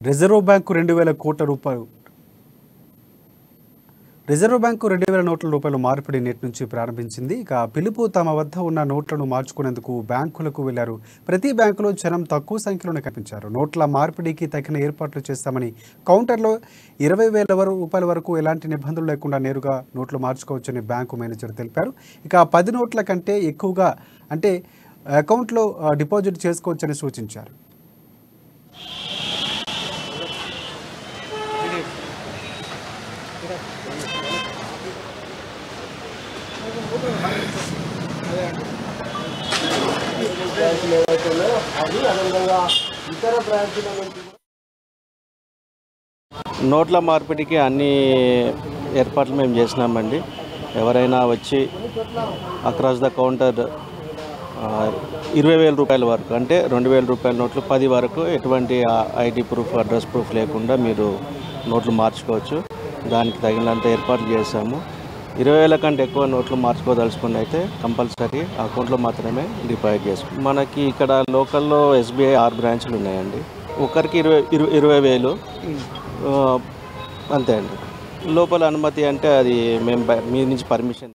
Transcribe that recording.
Reserve bank 2000 కోట్ల రూపాయలు reserve bank 2000 నోట్ల రూపాయల మార్పిడి నేటి నుంచి ప్రారంభించింది. ఇక పిలుపు తమ వద్ద ఉన్న నోట్లను మార్చుకునేందుకు బ్యాంకులకు వెళ్లారు. ప్రతి బ్యాంకులో జనం తక్కువ సంఖ్యలోనే కనిపించారు. నోట్ల మార్పిడికి తగిన ఏర్పాట్లు చేస్తామని కౌంటర్లో 20,000 రూపాయల వరకు ఎలాంటి నిబంధనలు లేకుండా నేరుగా నోట్లు మార్చుకోవచ్చని బ్యాంకు మేనేజర్ తెలిపారు. ఇక 10 నోట్ల కంటే ఎక్కువగా అంటే అకౌంట్లో డిపాజిట్ చేసుకోవచ్చని సూచించారు. నోట్ల మార్పిడికి అన్ని ఏర్పాట్లు మేము చేసినామండి. ఎవరైనా వచ్చి అక్రాస్ ద కౌంటర్ 20,000 రూపాయల వరకు అంటే 2,000 రూపాయల నోట్లు 10 వరకు ఎటువంటి ఐడి ప్రూఫ్ అడ్రస్ ప్రూఫ్ లేకుండా మీరు నోట్లు మార్చుకోవచ్చు. దానికి తగినంత ఏర్పాట్లు చేశాము. 20,000 కంటే ఎక్కువ నోట్లు మార్చుకోదలుచుకుని అయితే కంపల్సరీ అకౌంట్లో మాత్రమే డిపాజిట్ చేసుకోండి. మనకి ఇక్కడ లోకల్లో SBI 6 బ్రాంచ్లు ఉన్నాయండి. ఒకరికి 20,000 అంతే అండి. లోపల అనుమతి అంటే అది మేము మీ నుంచి పర్మిషన్